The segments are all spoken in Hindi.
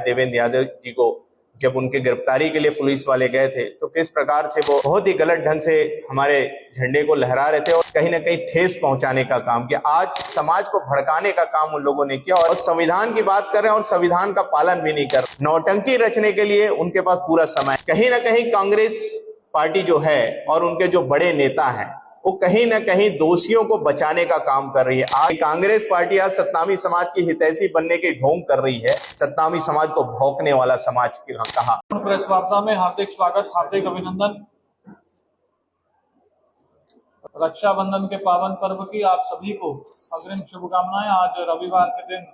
देवेंद्र यादव जी को, जब उनके गिरफ्तारी के लिए पुलिस वाले गए थे तो किस प्रकार से वो बहुत ही गलत ढंग से हमारे झंडे को लहरा रहे थे और कहीं ना कहीं ठेस पहुंचाने का काम किया। आज समाज को भड़काने का काम उन लोगों ने किया और संविधान की बात कर रहे हैं और संविधान का पालन भी नहीं कर रहे। नौटंकी रचने के लिए उनके पास पूरा समय। कहीं ना कहीं कांग्रेस पार्टी जो है और उनके जो बड़े नेता हैं वो कहीं ना कहीं दोषियों को बचाने का काम कर रही है। आज कांग्रेस पार्टी आज सतनामी समाज की हितैषी बनने के ढोंग कर रही है, सतनामी समाज को भौंकने वाला समाज कहा। प्रेस वार्ता में हार्दिक स्वागत, हार्दिक अभिनंदन। रक्षाबंधन के पावन पर्व की आप सभी को अग्रिम शुभकामनाएं। आज रविवार के दिन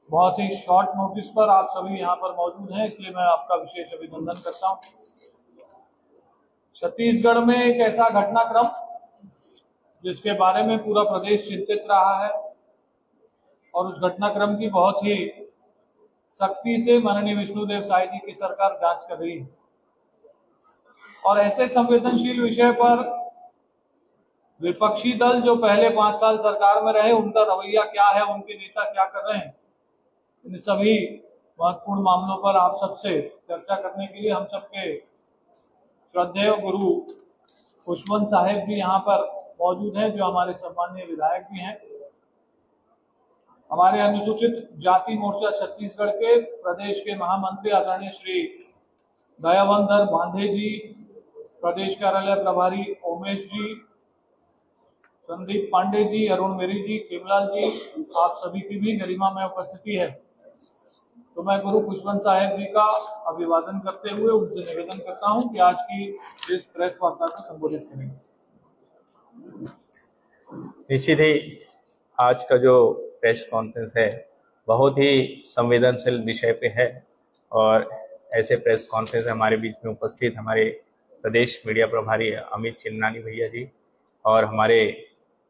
बहुत ही शॉर्ट नोटिस पर आप सभी यहाँ पर मौजूद हैं, इसलिए मैं आपका विशेष अभिनंदन करता हूँ। छत्तीसगढ़ में एक ऐसा घटनाक्रम जिसके बारे में पूरा प्रदेश चिंतित रहा है और उस घटनाक्रम की बहुत ही सख्ती से माननीय विष्णुदेव साय जी की सरकार जांच कर रही है और ऐसे संवेदनशील विषय पर विपक्षी दल जो पहले 5 साल सरकार में रहे उनका रवैया क्या है, उनके नेता क्या कर रहे हैं, इन सभी महत्वपूर्ण मामलों पर आप सबसे चर्चा करने के लिए हम सबके श्रद्धेय गुरु खुशवंत साहेब भी यहाँ पर मौजूद हैं, जो हमारे सम्मानीय विधायक भी हैं। हमारे अनुसूचित जाति मोर्चा छत्तीसगढ़ के प्रदेश के महामंत्री आदरणीय श्री दयावंदर बांधे जी, प्रदेश कार्यालय प्रभारी उमेश जी, संदीप पांडे जी, अरुण मेरी जी, केमलाल जी, आप सभी की भी गरिमा में उपस्थिति है। तो मैं गुरु खुशवंत साहेब जी का अभिवादन करते हुए उनसे निवेदन करता हूं कि आज की इस प्रेस वार्ता को संबोधित करेंगे। निश्चित ही आज का जो प्रेस कॉन्फ्रेंस है बहुत ही संवेदनशील विषय पे है और ऐसे प्रेस कॉन्फ्रेंस हमारे बीच में उपस्थित हमारे प्रदेश मीडिया प्रभारी अमित चिन्नानी भैया जी और हमारे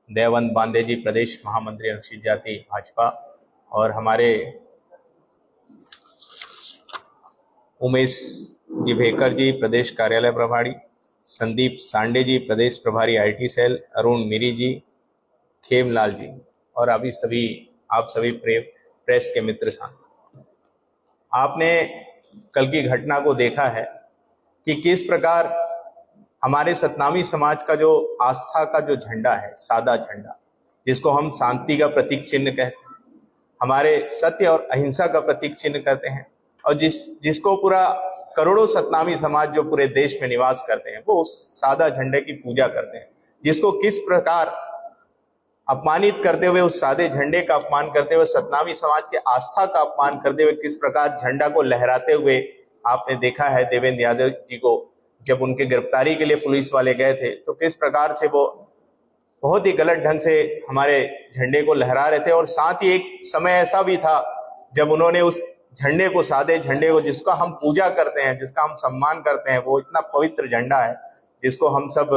दयावंत बांधे जी, प्रदेश महामंत्री अनुसूचित जाति भाजपा, और हमारे उमेश जी भेकर जी, प्रदेश कार्यालय प्रभारी, संदीप सांडे जी, प्रदेश प्रभारी आईटी सेल, अरुण मीरी जी, खेमलाल जी और अभी सभी आप सभी प्रेस के मित्र साथ। आपने कल की घटना को देखा है कि किस प्रकार हमारे सतनामी समाज का जो आस्था का जो झंडा है, सादा झंडा, जिसको हम शांति का प्रतीक चिन्ह कहते हैं, हमारे सत्य और अहिंसा का प्रतीक चिन्ह कहते हैं, और जिसको पूरा करोड़ों सतनामी समाज जो पूरे देश में निवास करते हैं वो उस सादा झंडे की पूजा करते हैं, जिसको किस प्रकार अपमानित करते हुए, उस सादे झंडे का अपमान करते हुए, सतनामी समाज के आस्था का अपमान करते हुए किस प्रकार झंडा को लहराते हुए आपने देखा है देवेंद्र यादव जी को, जब उनके गिरफ्तारी के लिए पुलिस वाले गए थे तो किस प्रकार से वो बहुत ही गलत ढंग से हमारे झंडे को लहरा रहे थे। और साथ ही एक समय ऐसा भी था जब उन्होंने उस झंडे को, सादे झंडे को, जिसका हम पूजा करते हैं, जिसका हम सम्मान करते हैं, वो इतना पवित्र झंडा है जिसको हम सब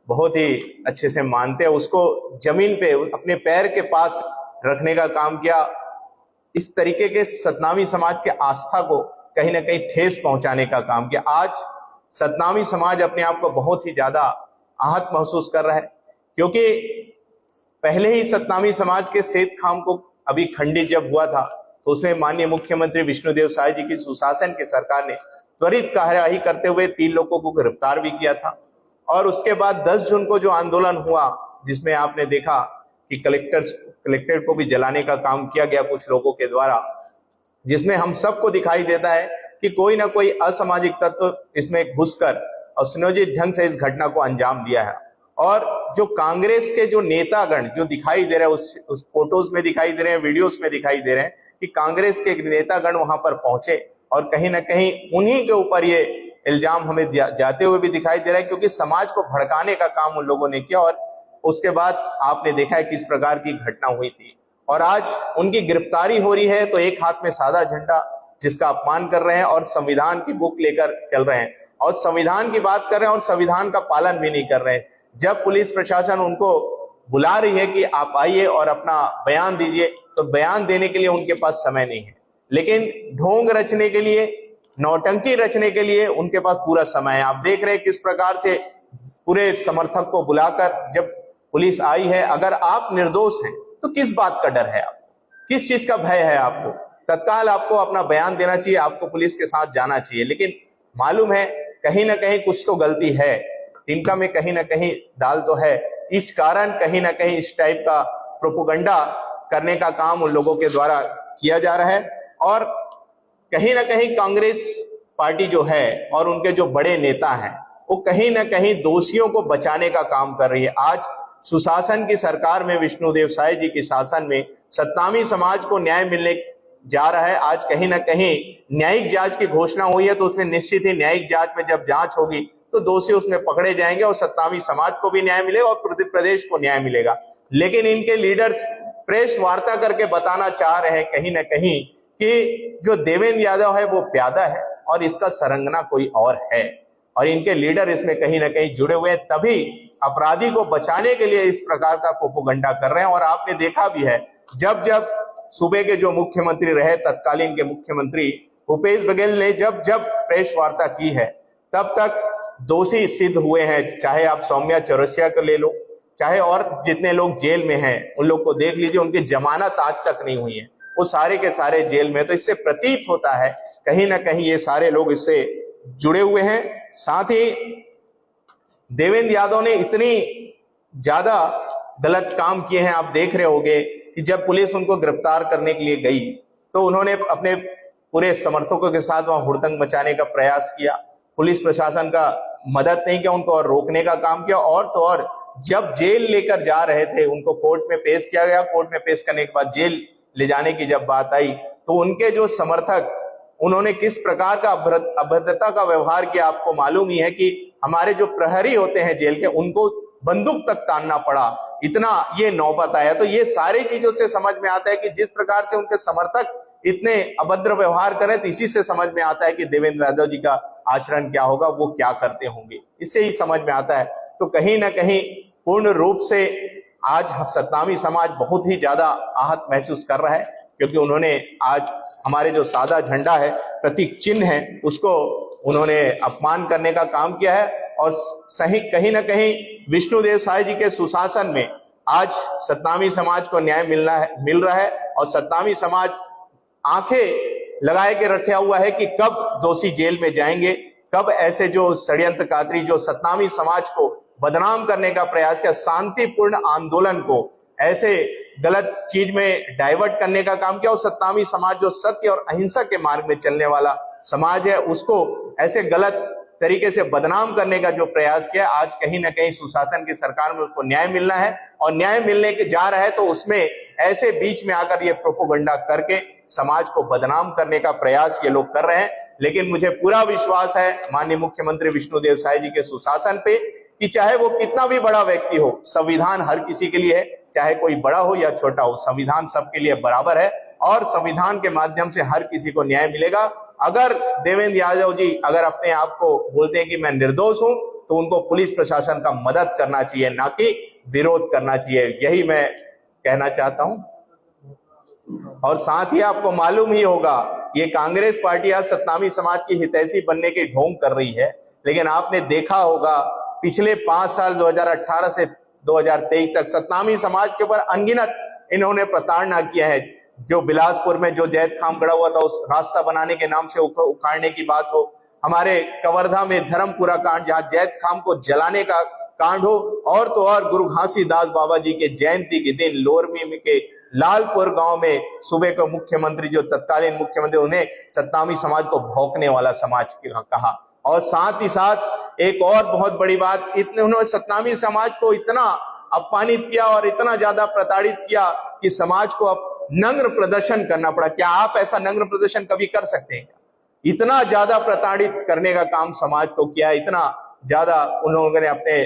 बहुत ही अच्छे से मानते हैं, उसको जमीन पे अपने पैर के पास रखने का काम किया। इस तरीके के सतनामी समाज के आस्था को कहीं ना कहीं ठेस पहुंचाने का काम किया। आज सतनामी समाज अपने आप को बहुत ही ज्यादा आहत महसूस कर रहा है, क्योंकि पहले ही सतनामी समाज के सेत खाम को अभी खंडित जब हुआ था तो उसमें माननीय मुख्यमंत्री विष्णुदेव साय जी की सुशासन की सरकार ने त्वरित कार्यवाही करते हुए 3 लोगों को गिरफ्तार भी किया था। और उसके बाद 10 जून को जो आंदोलन हुआ, जिसमें आपने देखा कि कलेक्टेट को भी जलाने का काम किया गया कुछ लोगों के द्वारा, जिसमें हम सबको दिखाई देता है कि कोई ना कोई असामाजिक तत्व इसमें घुसकर और सुनियोजित ढंग से इस घटना को अंजाम दिया है। और जो कांग्रेस के जो नेतागण जो दिखाई दे रहे हैं, उस फोटोज में दिखाई दे रहे हैं, वीडियोस में दिखाई दे रहे हैं कि कांग्रेस के नेतागण वहां पर पहुंचे और कहीं ना कहीं उन्हीं के ऊपर ये इल्जाम हमें जाते हुए भी दिखाई दे रहा है, क्योंकि समाज को भड़काने का काम उन लोगों ने किया। और उसके बाद आपने देखा है किस प्रकार की घटना हुई थी और आज उनकी गिरफ्तारी हो रही है तो एक हाथ में सादा झंडा जिसका अपमान कर रहे हैं और संविधान की बुक लेकर चल रहे हैं और संविधान की बात कर रहे हैं और संविधान का पालन भी नहीं कर रहे हैं। जब पुलिस प्रशासन उनको बुला रही है कि आप आइए और अपना बयान दीजिए, तो बयान देने के लिए उनके पास समय नहीं है, लेकिन ढोंग रचने के लिए, नौटंकी रचने के लिए उनके पास पूरा समय है। आप देख रहे हैं किस प्रकार से पूरे समर्थक को बुलाकर जब पुलिस आई है, अगर आप निर्दोष हैं तो किस बात का डर है, आपको किस चीज का भय है आपको? तत्काल आपको अपना बयान देना चाहिए, आपको पुलिस के साथ जाना चाहिए। लेकिन मालूम है कहीं ना कहीं कुछ तो गलती है, तिनका में कहीं ना कहीं दाल तो है। इस कारण कहीं ना कहीं इस टाइप का प्रोपोगंडा करने का काम उन लोगों के द्वारा किया जा रहा है। और कहीं ना कहीं कांग्रेस पार्टी जो है और उनके जो बड़े नेता हैं वो कहीं ना कहीं दोषियों को बचाने का काम कर रही है। आज सुशासन की सरकार में, विष्णुदेव साय जी के शासन में सतनामी समाज को न्याय मिलने जा रहा है। आज कहीं ना कहीं न्यायिक जांच की घोषणा हुई है, तो उसमें निश्चित ही न्यायिक जांच में जब जांच होगी तो दोषी उसमें पकड़े जाएंगे और सतनामी समाज को भी न्याय मिलेगा और प्रदेश को न्याय मिलेगा। लेकिन इनके लीडर्स प्रेस वार्ता करके बताना चाह रहे हैं कहीं ना कहीं कि जो देवेंद्र यादव है वो प्यादा है और इसका सरंगना कोई और है, और इनके लीडर इसमें कहीं ना कहीं जुड़े हुए हैं, तभी अपराधी को बचाने के लिए इस प्रकार का प्रोपोगंडा कर रहे हैं। और आपने देखा भी है, जब जब सूबे के जो मुख्यमंत्री रहे, तत्कालीन के मुख्यमंत्री भूपेश बघेल ने जब जब प्रेस वार्ता की है, तब तक दोषी सिद्ध हुए हैं। चाहे आप सौम्या चौरसिया को ले लो, चाहे और जितने लोग जेल में हैं उन लोग को देख लीजिए, उनकी जमानत आज तक नहीं हुई है, वो सारे के सारे जेल में। तो इससे प्रतीत होता है कहीं ना कहीं ये सारे लोग इससे जुड़े हुए हैं। साथ ही देवेंद्र यादव ने इतनी ज्यादा गलत काम किए हैं, आप देख रहे होंगे कि जब पुलिस उनको गिरफ्तार करने के लिए गई तो उन्होंने अपने पूरे समर्थकों के साथ वहां हुड़दंग मचाने का प्रयास किया, पुलिस प्रशासन का मदद नहीं किया, उनको और रोकने का काम किया। और तो और जब जेल लेकर जा रहे थे उनको कोर्ट में पेश किया गया, कोर्ट में पेश करने के बाद जेल ले जाने की जब बात आई तो उनके जो समर्थक, उन्होंने किस प्रकार का अभद्रता का व्यवहार किया आपको मालूम ही है कि हमारे जो प्रहरी होते हैं जेल के, उनको बंदूक तक तानना पड़ा, इतना ये नौबत आया। तो ये सारी चीजों से समझ में आता है कि जिस प्रकार से उनके समर्थक इतने अभद्र व्यवहार करें, तो इसी से समझ में आता है कि देवेंद्र यादव जी का आचरण क्या होगा, वो क्या करते होंगे, इससे ही समझ में आता है। तो कहीं ना कहीं पूर्ण रूप से आज सतनामी समाज बहुत ही ज्यादा आहत महसूस कर रहा है, क्योंकि उन्होंने आज हमारे जो सादा झंडा है, प्रतीक चिन्ह है, उसको उन्होंने अपमान करने का काम किया है। और सही कहीं ना कहीं विष्णुदेव साय जी के सुशासन में आज सतनामी समाज को न्याय मिल रहा है और सतनामी समाज आंखें लगाए के रखा हुआ है कि कब दोषी जेल में जाएंगे, कब ऐसे जो षड्यंत्रकारी जो सतनामी समाज को बदनाम करने का प्रयास किया, शांतिपूर्ण आंदोलन को ऐसे गलत चीज में डाइवर्ट करने का काम किया, और सतनामी समाज जो सत्य और अहिंसा के मार्ग में चलने वाला समाज है उसको ऐसे गलत तरीके से बदनाम करने का जो प्रयास किया, आज कहीं ना कहीं सुशासन की सरकार में उसको न्याय मिलना है और न्याय मिलने के जा रहा है, तो उसमें ऐसे बीच में आकर ये प्रोपोगंडा करके समाज को बदनाम करने का प्रयास ये लोग कर रहे हैं। लेकिन मुझे पूरा विश्वास है माननीय मुख्यमंत्री विष्णुदेव साय जी के सुशासन पे कि चाहे वो कितना भी बड़ा व्यक्ति हो, संविधान हर किसी के लिए है, चाहे कोई बड़ा हो या छोटा हो, संविधान सबके लिए बराबर है और संविधान के माध्यम से हर किसी को न्याय मिलेगा। अगर देवेंद्र यादव जी अगर अपने आप को बोलते हैं कि मैं निर्दोष हूं, तो उनको पुलिस प्रशासन का मदद करना चाहिए, ना कि विरोध करना चाहिए, यही मैं कहना चाहता हूं। और साथ ही आपको मालूम ही होगा, ये कांग्रेस पार्टी आज सतनामी समाज की हितैषी बनने के ढोंग कर रही है, लेकिन आपने देखा होगा पिछले 5 साल 2018 से 2023 तक सतनामी समाज के ऊपर अनगिनत इन्होंने प्रताड़ना किया है। जो बिलासपुर में जो जैत खाम गड़ा हुआ था, उस रास्ता बनाने के नाम से उखाड़ने की बात हो, हमारे कवर्धा में धर्मपुरा कांड जहां जैत खाम को जलाने का कांड हो, और तो और गुरु घासीदास बाबा जी के जयंती के दिन लोरमी के लालपुर गांव में सूबे के मुख्यमंत्री जो तत्कालीन मुख्यमंत्री, उन्हें सतनामी समाज को भौंकने वाला समाज कहा। और साथ ही साथ एक और बहुत बड़ी बात, इतने उन्होंने सतनामी समाज को इतना अपमानित किया और इतना ज्यादा प्रताड़ित किया कि समाज को अब नग्न प्रदर्शन करना पड़ा। क्या आप ऐसा नग्न प्रदर्शन कभी कर सकते हैं? इतना ज्यादा प्रताड़ित करने का काम समाज को किया, इतना ज्यादा उन्होंने अपने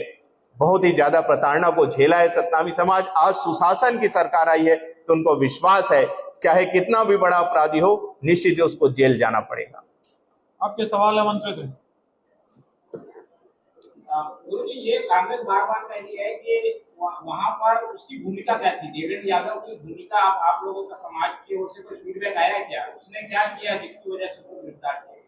बहुत ही ज्यादा प्रताड़ना को झेला है सतनामी समाज। आज सुशासन की सरकार आई है तो उनको विश्वास है चाहे कितना भी बड़ा अपराधी हो, निश्चित उसको जेल जाना पड़ेगा। आपके सवाल है मंत्री जी। गुरु जी, ये कांग्रेस बार बार कह रही है कि वहां पर उसकी भूमिका क्या थी, देवेंद्र यादव की भूमिका आप लोगों का समाज की ओर से कोई फीडबैक आया क्या? उसने क्या किया जिसकी वजह से उसको गिरफ्तार किया?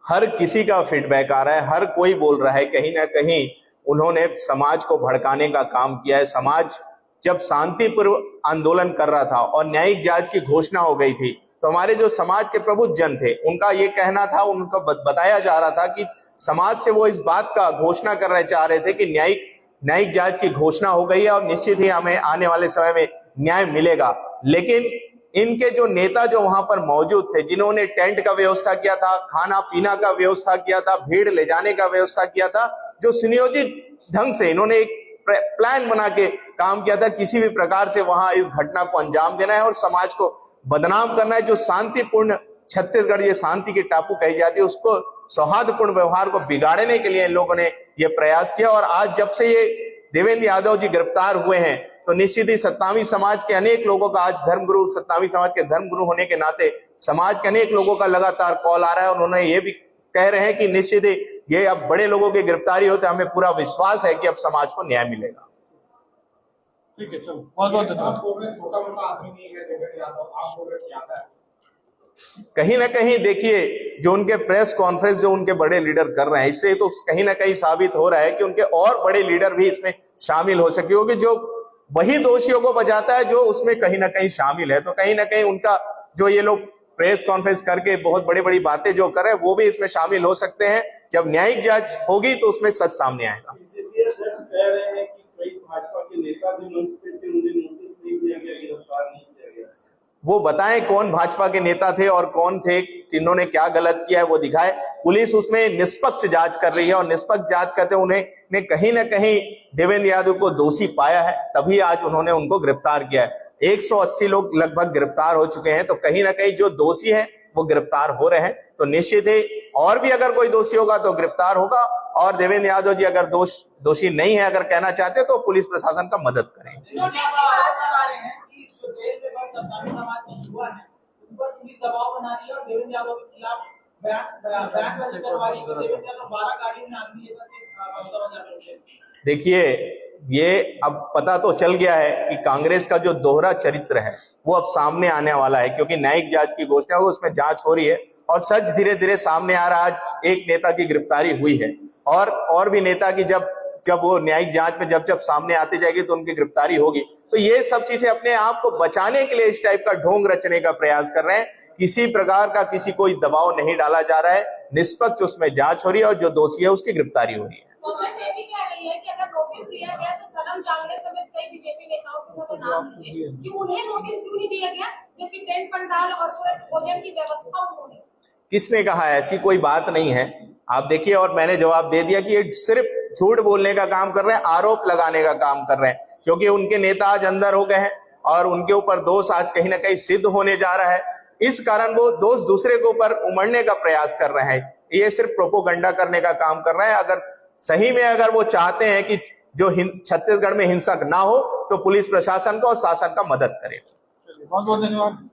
हर किसी का फीडबैक आ रहा है, हर कोई बोल रहा है कहीं ना कहीं उन्होंने समाज को भड़काने का काम किया है। समाज जब शांतिपूर्ण आंदोलन कर रहा था और न्यायिक जांच की घोषणा हो गई थी, तो हमारे जो समाज के प्रबुद्ध जन थे उनका ये कहना था, उनको बताया जा रहा था कि समाज से वो इस बात का घोषणा करना चाह रहे थे कि न्यायिक जांच की घोषणा हो गई है और निश्चित ही हमें आने वाले समय में न्याय मिलेगा। लेकिन इनके जो नेता जो वहां पर मौजूद थे, जिन्होंने टेंट का व्यवस्था किया था, खाना पीना का व्यवस्था किया था, भीड़ ले जाने का व्यवस्था किया था, जो सुनियोजित ढंग से इन्होंने एक प्लान बना के काम किया था, किसी भी प्रकार से वहां इस घटना को अंजाम देना है और समाज को बदनाम करना है। जो शांतिपूर्ण छत्तीसगढ़, ये शांति की टापू कही जाती है, उसको सौहार्दपूर्ण व्यवहार को बिगाड़ने के लिए इन लोगों ने ये प्रयास किया। और आज जब से ये देवेंद्र यादव जी गिरफ्तार हुए हैं तो निश्चित ही सत्तावी समाज के अनेक लोगों का, आज धर्मगुरु, सत्तावी समाज के धर्मगुरु होने के नाते समाज के अनेक लोगों का लगातार कॉल आ रहा है और उन्होंने ये भी कह रहे हैं कि निश्चित ही ये अब बड़े लोगों की गिरफ्तारी होते, हमें पूरा विश्वास है कि अब समाज को न्याय मिलेगा। ठीक है, चलो बहुत बहुत धन्यवाद। छोटा मोटा आदमी नहीं है देवेंद्र यादव, आप बोल रहे क्या है? कहीं ना कहीं देखिए, जो उनके प्रेस कॉन्फ्रेंस जो उनके बड़े लीडर कर रहे हैं, इससे तो कहीं ना कहीं साबित हो रहा है कि उनके और बड़े लीडर भी इसमें शामिल हो सके, क्योंकि जो वही दोषियों को बचाता है जो उसमें कहीं ना कहीं शामिल है। तो कहीं ना कहीं उनका जो ये लोग प्रेस कॉन्फ्रेंस करके बहुत बड़ी बड़ी बातें जो कर रहे हैं वो भी इसमें शामिल हो सकते हैं। जब न्यायिक जांच होगी तो उसमें सच सामने आएगा। पीसीसी अध्यक्ष कह रहे हैं कि कई भाजपा के नेता भी मंच पे थे, उन्हें नोटिस नहीं दिया गया, गिरफ्तार नहीं किया गया। वो बताएं कौन भाजपा के नेता थे और कौन थे, किन्होंने क्या गलत किया है वो दिखाए। पुलिस उसमें निष्पक्ष जांच कर रही है और निष्पक्ष जांच करते उन्हें कहीं ना कहीं देवेंद्र यादव को दोषी पाया है, तभी आज उन्होंने उनको गिरफ्तार किया है। 180 लोग लगभग गिरफ्तार हो चुके हैं, तो कहीं ना कहीं जो दोषी है वो गिरफ्तार हो रहे हैं। तो निश्चित है और भी अगर कोई दोषी होगा तो गिरफ्तार होगा, और देवेंद्र यादव जी अगर दोषी नहीं है, अगर कहना चाहते तो पुलिस प्रशासन का मदद करें। सत्तावी समाज के युवा है, उन पर पुलिस दबाव बना रही है और देवेंद्र यादव के खिलाफ बयान दर्ज करवा रही है। देवेंद्र यादव 12 गाड़ियों में आदमी लेकर देखिए, ये अब पता तो चल गया है कि कांग्रेस का जो दोहरा चरित्र है वो अब सामने आने वाला है, क्योंकि न्यायिक जांच की घोषणा हुई, उसमें जांच हो रही है और सच धीरे धीरे सामने आ रहा है। आज एक नेता की गिरफ्तारी हुई है और भी नेता की जब वो न्यायिक जांच में जब सामने आती जाएगी तो उनकी गिरफ्तारी होगी। तो ये सब चीजें अपने आप को बचाने के लिए इस टाइप का ढोंग रचने का प्रयास कर रहे हैं। किसी प्रकार का किसी कोई दबाव नहीं डाला जा रहा है, निष्पक्ष उसमें जांच हो रही है और जो दोषी है उसकी गिरफ्तारी हो रही है। कांग्रेस ये भी कह रही है कि अगर नोटिस दिया गया तो सनम जांगड़े समेत कई बीजेपी नेताओं को नाम लिए, कि उन्हें नोटिस क्यों नहीं दिया गया, जबकि टेंट पंडाल और पूरे भोजन की व्यवस्था उन्होंने। किसने कहा? ऐसी कोई बात नहीं है। आप देखिए, और मैंने जवाब दे दिया कि ये सिर्फ झूठ बोलने का काम कर रहे हैं, आरोप लगाने का काम कर रहे हैं, क्योंकि उनके नेता आज अंदर हो गए हैं और उनके ऊपर दोष आज कहीं ना कहीं सिद्ध होने जा रहा है। इस कारण वो दोष दूसरे के ऊपर उमड़ने का प्रयास कर रहे हैं। ये सिर्फ प्रोपोगंडा करने का काम कर रहे हैं। अगर सही में अगर वो चाहते हैं कि जो छत्तीसगढ़ में हिंसक ना हो तो पुलिस प्रशासन को और शासन का मदद करें। बहुत बहुत धन्यवाद।